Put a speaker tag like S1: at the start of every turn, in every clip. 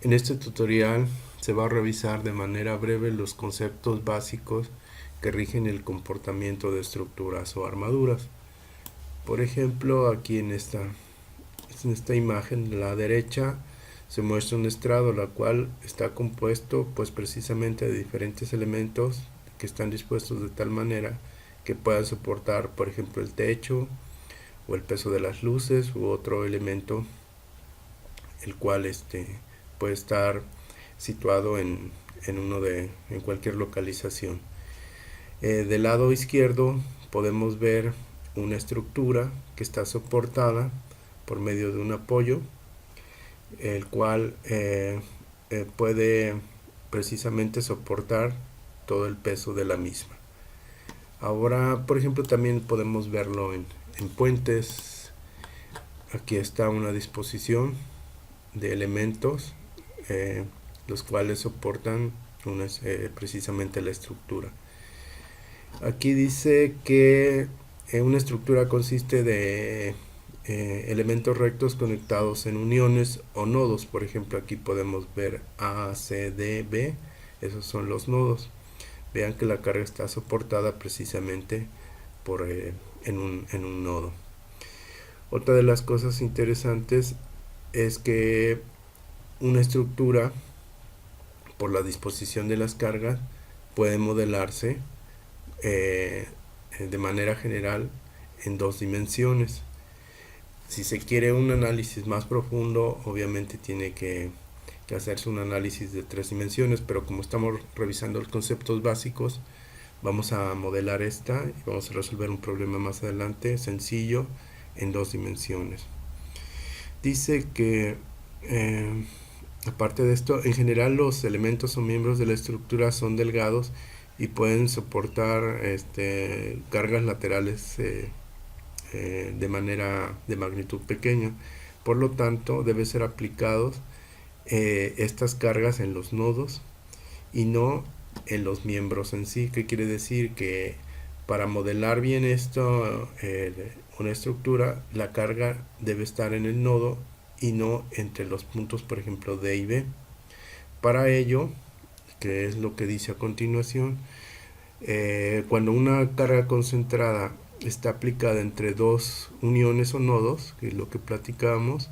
S1: En este tutorial se va a revisar de manera breve los conceptos básicos que rigen el comportamiento de estructuras o armaduras. Por ejemplo, aquí en esta imagen de la derecha se muestra un estrado, la cual está compuesto pues precisamente de diferentes elementos que están dispuestos de tal manera que puedan soportar, por ejemplo, el techo o el peso de las luces u otro elemento, el cual puede estar situado en cualquier localización. Del lado izquierdo podemos ver una estructura que está soportada por medio de un apoyo, el cual puede precisamente soportar todo el peso de la misma. Ahora, por ejemplo, también podemos verlo en puentes. Aquí está una disposición de elementos, los cuales soportan precisamente la estructura. Aquí dice que una estructura consiste de elementos rectos conectados en uniones o nodos. Por ejemplo, aquí podemos ver A, C, D, B. Esos son los nodos. Vean que la carga está soportada precisamente en un nodo. Otra de las cosas interesantes es que una estructura, por la disposición de las cargas, puede modelarse de manera general en dos dimensiones. Si se quiere un análisis más profundo, obviamente tiene que hacerse un análisis de tres dimensiones, pero como estamos revisando los conceptos básicos, vamos a modelar esta y vamos a resolver un problema más adelante sencillo en dos dimensiones. Dice que aparte de esto, en general los elementos o miembros de la estructura son delgados y pueden soportar cargas laterales de magnitud pequeña. Por lo tanto, debe ser aplicados estas cargas en los nodos y no en los miembros en sí. ¿Qué quiere decir? Que para modelar bien esto, una estructura, la carga debe estar en el nodo y no entre los puntos, por ejemplo, D y B. Para ello, que es lo que dice a continuación, cuando una carga concentrada está aplicada entre dos uniones o nodos, que es lo que platicábamos,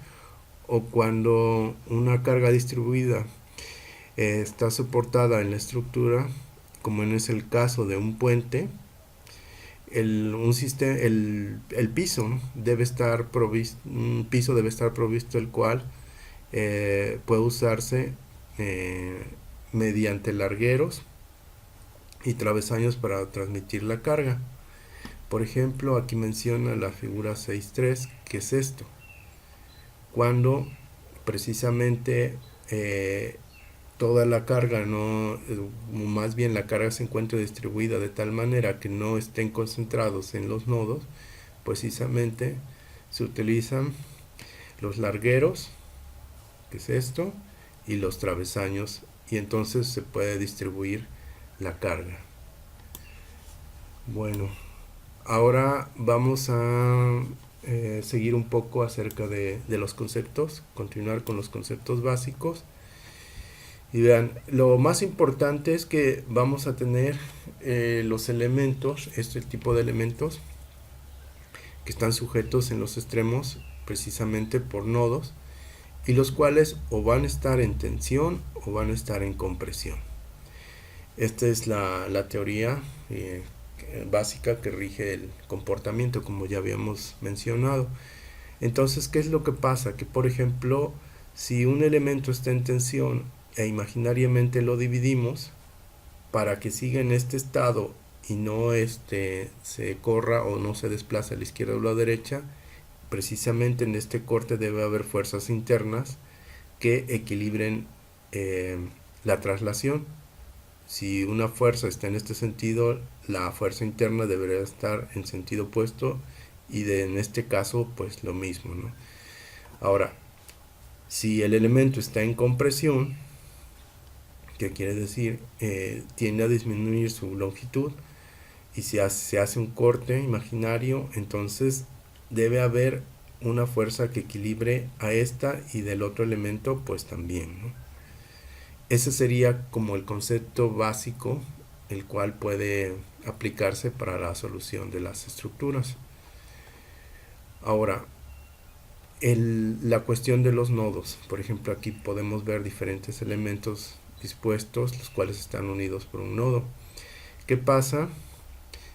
S1: o cuando una carga distribuida está soportada en la estructura, como es el caso de un puente, el piso, ¿no?, debe estar provisto, un piso debe estar provisto, el cual puede usarse mediante largueros y travesaños para transmitir la carga. Por ejemplo, aquí menciona la figura 6.3, que es esto. Cuando precisamente toda la carga, más bien la carga se encuentra distribuida de tal manera que no estén concentrados en los nodos, precisamente se utilizan los largueros, que es esto, y los travesaños, y entonces se puede distribuir la carga. Bueno, ahora vamos a seguir un poco acerca de los conceptos, continuar con los conceptos básicos. Y vean, lo más importante es que vamos a tener los elementos, este tipo de elementos, que están sujetos en los extremos precisamente por nodos, y los cuales o van a estar en tensión o van a estar en compresión. Esta es la teoría básica que rige el comportamiento, como ya habíamos mencionado. Entonces, ¿qué es lo que pasa? Que, por ejemplo, si un elemento está en tensión e imaginariamente lo dividimos, para que siga en este estado y no se corra o no se desplace a la izquierda o a la derecha, precisamente en este corte debe haber fuerzas internas que equilibren la traslación. Si una fuerza está en este sentido, la fuerza interna debería estar en sentido opuesto, y en este caso pues lo mismo, ¿no? Ahora, si el elemento está en compresión, ¿qué quiere decir? Tiende a disminuir su longitud, y si se hace un corte imaginario, entonces debe haber una fuerza que equilibre a esta, y del otro elemento pues también, ¿no? Ese sería como el concepto básico, el cual puede aplicarse para la solución de las estructuras. Ahora, la cuestión de los nodos. Por ejemplo, aquí podemos ver diferentes elementos dispuestos, los cuales están unidos por un nodo. ¿Qué pasa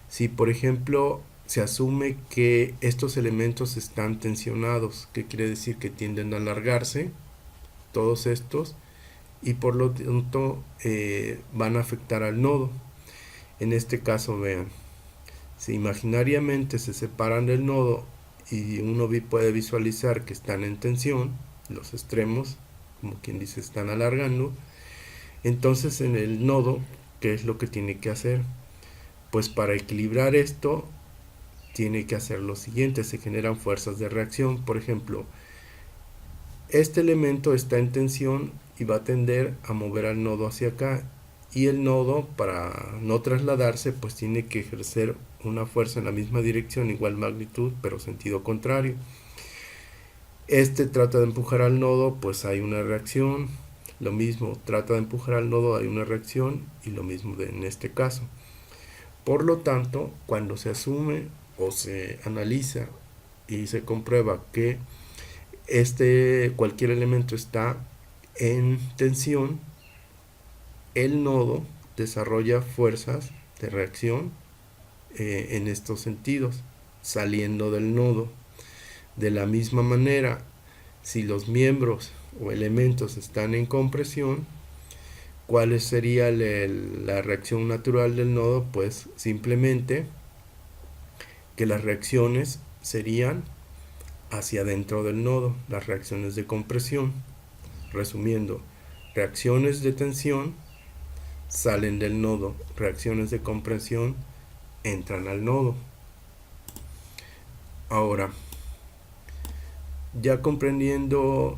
S1: si, por ejemplo, se asume que estos elementos están tensionados? ¿Qué quiere decir? Que tienden a alargarse, todos estos, y por lo tanto van a afectar al nodo. En este caso, vean, si imaginariamente se separan del nodo y uno puede visualizar que están en tensión, los extremos, como quien dice, están alargando, entonces en el nodo, ¿qué es lo que tiene que hacer? Pues para equilibrar esto, tiene que hacer lo siguiente: se generan fuerzas de reacción. Por ejemplo, este elemento está en tensión y va a tender a mover al nodo hacia acá, y el nodo, para no trasladarse, pues tiene que ejercer una fuerza en la misma dirección, igual magnitud, pero sentido contrario. Este trata de empujar al nodo, pues hay una reacción. Lo mismo, trata de empujar al nodo, hay una reacción, y lo mismo en este caso. Por lo tanto, cuando se asume o se analiza y se comprueba que cualquier elemento está en tensión, el nodo desarrolla fuerzas de reacción en estos sentidos, saliendo del nodo. De la misma manera, si los miembros o elementos están en compresión, ¿cuál sería la reacción natural del nodo? Pues simplemente que las reacciones serían hacia adentro del nodo, las reacciones de compresión. Resumiendo, reacciones de tensión salen del nodo, reacciones de compresión entran al nodo. Ahora, ya comprendiendo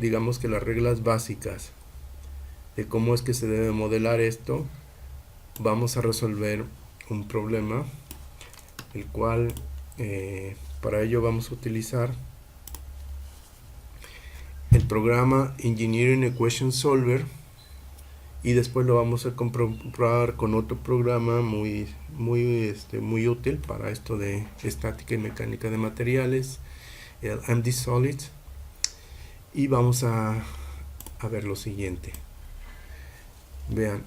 S1: digamos que las reglas básicas de cómo es que se debe modelar esto, vamos a resolver un problema, el cual para ello vamos a utilizar el programa Engineering Equation Solver, y después lo vamos a comprobar con otro programa muy útil para esto de estática y mecánica de materiales, el MD Solid. Y vamos a ver lo siguiente. Vean,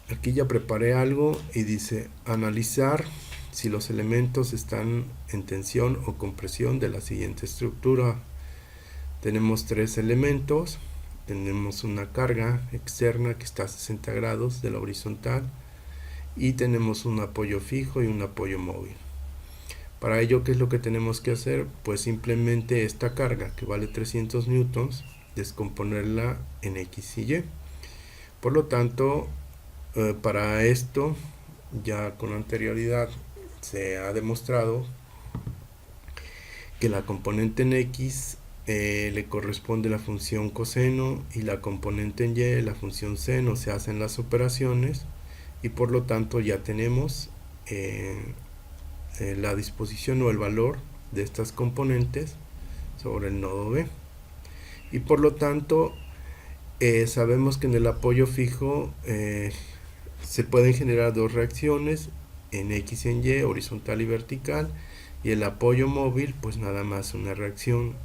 S1: aquí ya preparé algo y dice analizar si los elementos están en tensión o compresión de la siguiente estructura. Tenemos tres elementos. Tenemos una carga externa que está a 60 grados de la horizontal, y tenemos un apoyo fijo y un apoyo móvil. Para ello, ¿qué es lo que tenemos que hacer? Pues simplemente esta carga, que vale 300 newtons, descomponerla en X y Y. Por lo tanto, para esto, ya con anterioridad se ha demostrado que la componente en X le corresponde la función coseno, y la componente en Y la función seno. Se hacen las operaciones y por lo tanto ya tenemos la disposición o el valor de estas componentes sobre el nodo B, y por lo tanto sabemos que en el apoyo fijo se pueden generar dos reacciones, en X y en Y, horizontal y vertical, y el apoyo móvil pues nada más una reacción.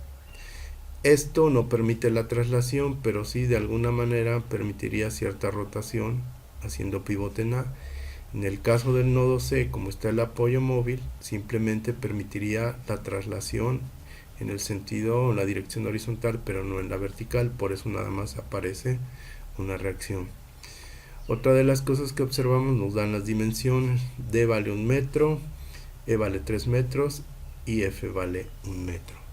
S1: Esto no permite la traslación, pero sí de alguna manera permitiría cierta rotación haciendo pivote en A. En el caso del nodo C, como está el apoyo móvil, simplemente permitiría la traslación en el sentido o la dirección horizontal, pero no en la vertical. Por eso nada más aparece una reacción. Otra de las cosas que observamos, nos dan las dimensiones. D vale 1 metro, E vale 3 metros y F vale 1 metro.